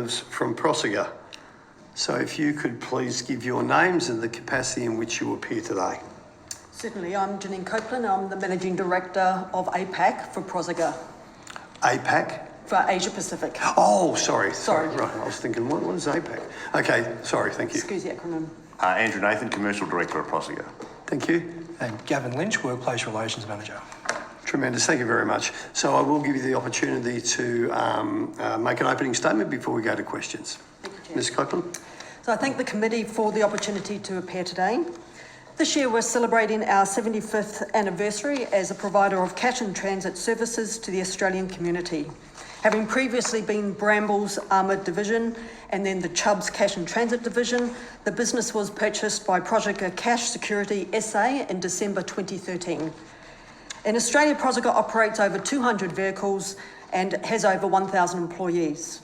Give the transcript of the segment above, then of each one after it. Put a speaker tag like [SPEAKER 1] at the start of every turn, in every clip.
[SPEAKER 1] From Prosegur. So if you could please give your names and the capacity in which you appear today.
[SPEAKER 2] Certainly, I'm Janine Copeland. I'm the Managing Director of APAC for Prosegur.
[SPEAKER 1] APAC?
[SPEAKER 2] For Asia Pacific.
[SPEAKER 1] Oh, sorry.
[SPEAKER 2] Sorry.
[SPEAKER 1] Right, I was thinking, what is APAC? Okay, sorry, thank you.
[SPEAKER 2] Excuse the acronym.
[SPEAKER 3] Andrew Nathan, Commercial Director at Prosegur.
[SPEAKER 1] Thank you.
[SPEAKER 4] And Gavin Lynch, Workplace Relations Manager.
[SPEAKER 1] Tremendous, thank you very much. So I will give you the opportunity to make an opening statement before we go to questions.
[SPEAKER 2] Thank you, Chair.
[SPEAKER 1] Ms Copeland.
[SPEAKER 2] So I thank the committee for the opportunity to appear today. This year we're celebrating our 75th anniversary as a provider of cash and transit services to the Australian community. Having previously been Bramble's Armoured Division and then the Chubb's Cash and Transit Division, the business was purchased by Prosegur Cash Security SA in December 2013. In Australia, Prosegur operates over 200 vehicles and has over 1,000 employees.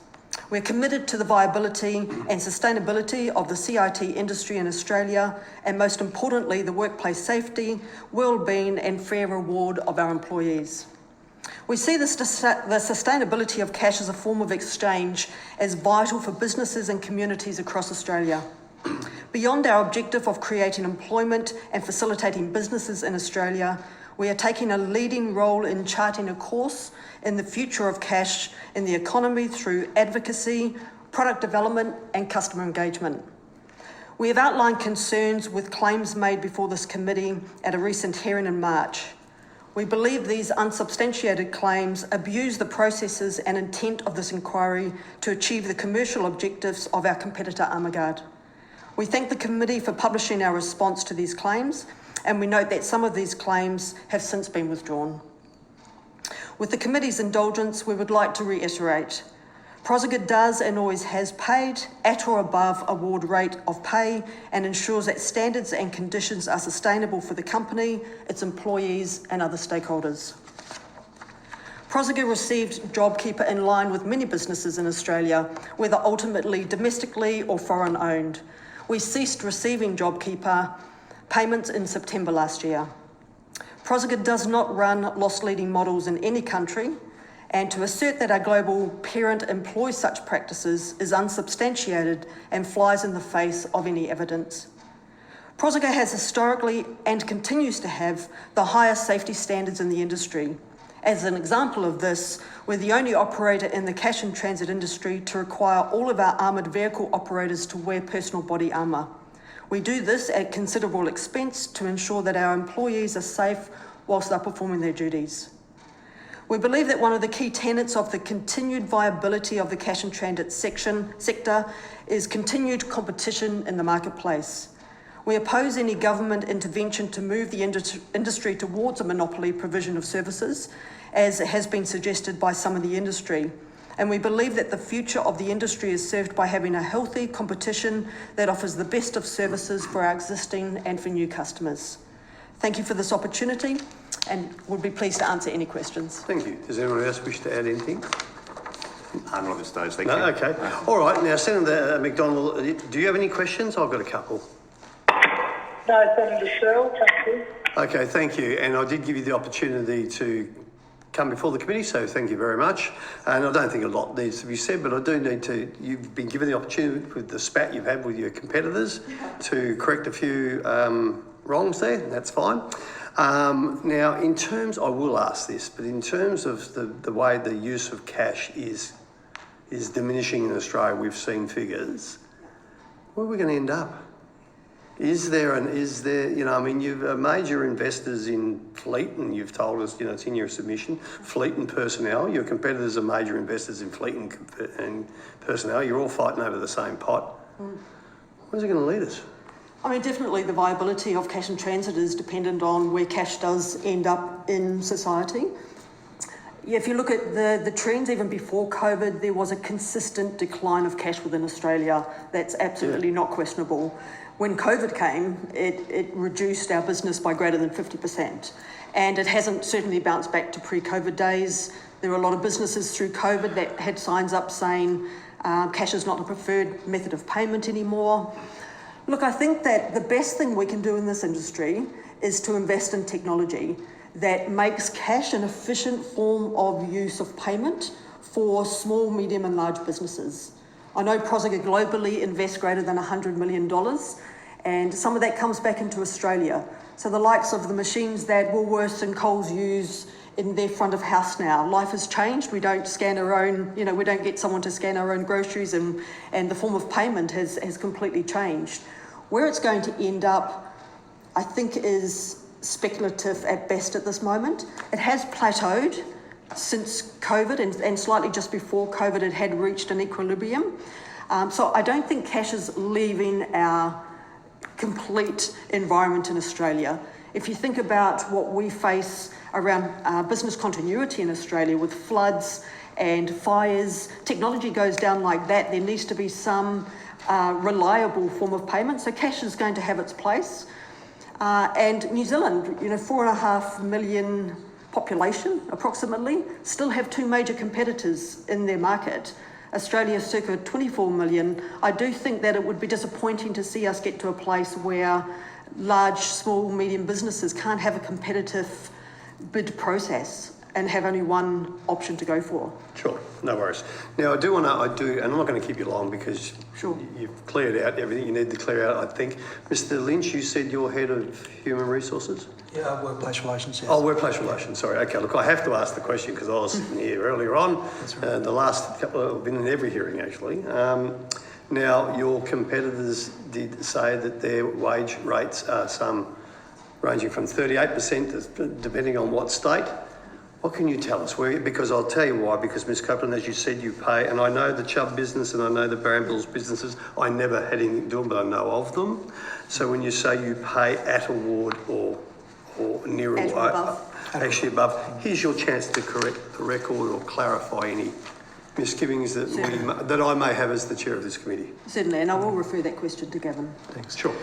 [SPEAKER 2] We're committed to the viability and sustainability of the CIT industry in Australia, and most importantly, the workplace safety, well-being and fair reward of our employees. We see the sustainability of cash as a form of exchange as vital for businesses and communities across Australia. Beyond our objective of creating employment and facilitating businesses in Australia, we are taking a leading role in charting a course in the future of cash in the economy through advocacy, product development and customer engagement. We have outlined concerns with claims made before this committee at a recent hearing in March. We believe these unsubstantiated claims abuse the processes and intent of this inquiry to achieve the commercial objectives of our competitor Armaguard. We thank the committee for publishing our response to these claims, and we note that some of these claims have since been withdrawn. With the committee's indulgence, we would like to reiterate, Prosegur does and always has paid at or above award rate of pay and ensures that standards and conditions are sustainable for the company, its employees and other stakeholders. Prosegur received JobKeeper in line with many businesses in Australia, whether ultimately domestically or foreign owned. We ceased receiving JobKeeper payments in September last year. Prosegur does not run loss-leading models in any country, and to assert that our global parent employs such practices is unsubstantiated and flies in the face of any evidence. Prosegur has historically and continues to have the highest safety standards in the industry. As an example of this, we're the only operator in the cash and transit industry to require all of our armoured vehicle operators to wear personal body armour. We do this at considerable expense to ensure that our employees are safe whilst they're performing their duties. We believe that one of the key tenets of the continued viability of the cash and transit sector is continued competition in the marketplace. We oppose any government intervention to move the industry towards a monopoly provision of services, as has been suggested by some in the industry. And we believe that the future of the industry is served by having a healthy competition that offers the best of services for our existing and for new customers. Thank you for this opportunity and would be pleased to answer any questions.
[SPEAKER 1] Thank you. Does anyone else wish to add anything?
[SPEAKER 3] Not at this stage, thank you.
[SPEAKER 1] Okay. All right. Now, Senator McDonald, do you have any questions? I've got a couple.
[SPEAKER 5] No, Senator Searle, thank you.
[SPEAKER 1] Okay, thank you. And I did give you the opportunity to come before the committee, so thank you very much. And I don't think a lot needs to be said, but I do need to, you've been given the opportunity with the spat you've had with your competitors to correct a few wrongs there, that's fine. Now, in terms, I will ask this, but in terms of the way the use of cash is diminishing in Australia, we've seen figures, where are we going to end up? Is there, you know, I mean, you've major investors in fleet, and you've told us, you know, it's in your submission, fleet and personnel. Your competitors are major investors in fleet and personnel. You're all fighting over the same pot. Where's it going to lead us?
[SPEAKER 2] I mean, definitely the viability of cash and transit is dependent on where cash does end up in society. Yeah, if you look at the trends, even before COVID, there was a consistent decline of cash within Australia. That's absolutely not questionable. When COVID came, it reduced our business by greater than 50%. And it hasn't certainly bounced back to pre-COVID days. There were a lot of businesses through COVID that had signs up saying cash is not the preferred method of payment anymore. Look, I think that the best thing we can do in this industry is to invest in technology that makes cash an efficient form of use of payment for small, medium and large businesses. I know Prosegur globally invests greater than $100 million, and some of that comes back into Australia. So the likes of the machines that Woolworths and Coles use in their front of house now, life has changed. We don't scan our own, we don't get someone to scan our own groceries, and the form of payment has completely changed. Where it's going to end up, I think, is speculative at best at this moment. It has plateaued since COVID, and slightly just before COVID it had reached an equilibrium. So I don't think cash is leaving our complete environment in Australia. If you think about what we face around business continuity in Australia with floods and fires, technology goes down like that, there needs to be some reliable form of payment. So cash is going to have its place. And New Zealand, 4.5 million population approximately, still have two major competitors in their market. Australia circa 24 million. I do think that it would be disappointing to see us get to a place where large, small, medium businesses can't have a competitive bid process and have only one option to go for.
[SPEAKER 1] Sure, no worries. Now, and I'm not going to keep you long because
[SPEAKER 2] Sure.
[SPEAKER 1] you've cleared out everything you need to clear out, I think. Mr. Lynch, you said you're head of human resources?
[SPEAKER 4] Yeah, workplace relations, yes.
[SPEAKER 1] Oh, workplace relations, sorry. Okay, look, I have to ask the question because I was sitting here earlier on.
[SPEAKER 4] That's right.
[SPEAKER 1] The last couple, I've been in every hearing actually. Now, your competitors did say that their wage rates are some ranging from 38% depending on what state. What can you tell us? Because I'll tell you why, because Ms Copeland, as you said, you pay, and I know the Chubb business and I know the Brambles businesses, I never had anything to do with them, but I know of them. So when you say you pay at award or near
[SPEAKER 2] At or
[SPEAKER 1] award,
[SPEAKER 2] above.
[SPEAKER 1] actually above, here's your chance to correct the record or clarify any misgivings that I may have as the chair of this committee.
[SPEAKER 2] Certainly, and I will refer that question to Gavin.
[SPEAKER 4] Thanks.
[SPEAKER 1] Sure.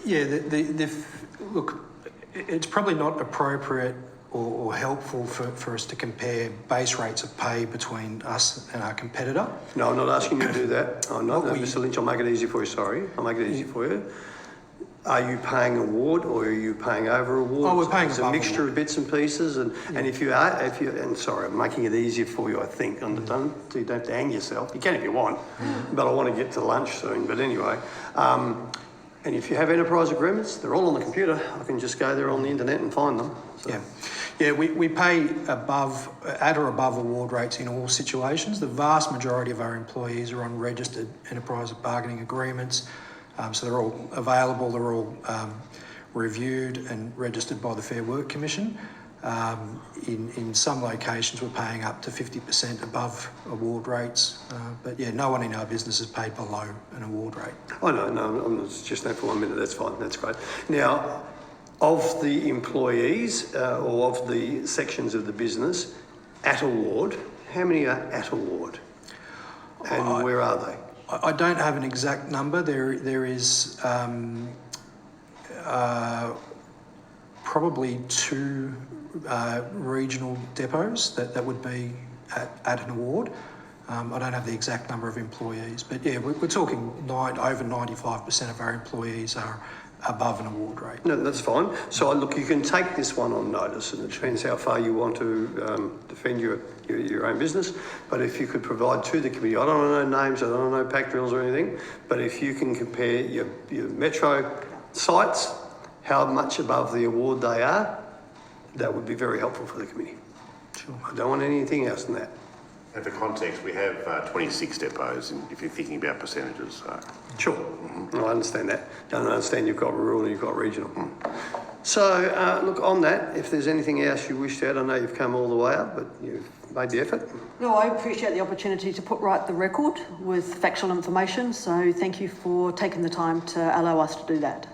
[SPEAKER 4] Yeah, look, it's probably not appropriate or helpful for us to compare base rates of pay between us and our competitor.
[SPEAKER 1] No, I'm not asking you to do that. I'm not.
[SPEAKER 4] What
[SPEAKER 1] No, Mr. Lynch, I'll make it easy for you, sorry. I'll make it easy for you. Are you paying award or are you paying over award?
[SPEAKER 4] Oh, we're paying
[SPEAKER 1] It's
[SPEAKER 4] above
[SPEAKER 1] a mixture
[SPEAKER 4] award.
[SPEAKER 1] of bits and pieces, and if you are, and sorry, I'm making it easier for you, I think. So you don't have to hang yourself. You can if you want, but I want to get to lunch soon. But anyway, and if you have enterprise agreements, they're all on the computer. I can just go there on the internet and find them. So.
[SPEAKER 4] Yeah, we pay at or above award rates in all situations. The vast majority of our employees are on registered enterprise bargaining agreements, so they're all available, they're all reviewed and registered by the Fair Work Commission. In some locations we're paying up to 50% above award rates, but yeah, no one in our business is paid below an award rate.
[SPEAKER 1] Oh no, I'm just that for 1 minute, that's fine, that's great. Now, of the employees or of the sections of the business at award, how many are at award? And where are they?
[SPEAKER 4] I don't have an exact number. There is probably two regional depots that would be at an award. I don't have the exact number of employees, but yeah, we're talking over 95% of our employees are above an award rate.
[SPEAKER 1] No, that's fine. So look, you can take this one on notice, and it depends how far you want to defend your own business. But if you could provide to the committee, I don't want to know names, I don't want to know pack drills or anything, but if you can compare your metro sites, how much above the award they are, that would be very helpful for the committee.
[SPEAKER 4] Sure.
[SPEAKER 1] I don't want anything else than that.
[SPEAKER 3] And for context, we have 26 depots, if you're thinking about percentages. So.
[SPEAKER 1] Sure, I understand that. Don't understand you've got rural and you've got regional. So, look, on that, if there's anything else you wish to add, I know you've come all the way up, but you've made the effort.
[SPEAKER 2] No, I appreciate the opportunity to put right the record with factual information, so thank you for taking the time to allow us to do that.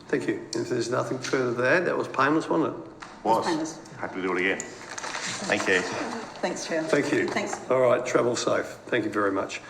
[SPEAKER 1] Thank you. If there's nothing further to add, that was painless, wasn't it?
[SPEAKER 3] Was.
[SPEAKER 2] painless.
[SPEAKER 3] Happy to do it again. Thank you.
[SPEAKER 2] Thanks, Chair.
[SPEAKER 1] Thank you.
[SPEAKER 2] Thanks.
[SPEAKER 1] All right, travel safe. Thank you very much.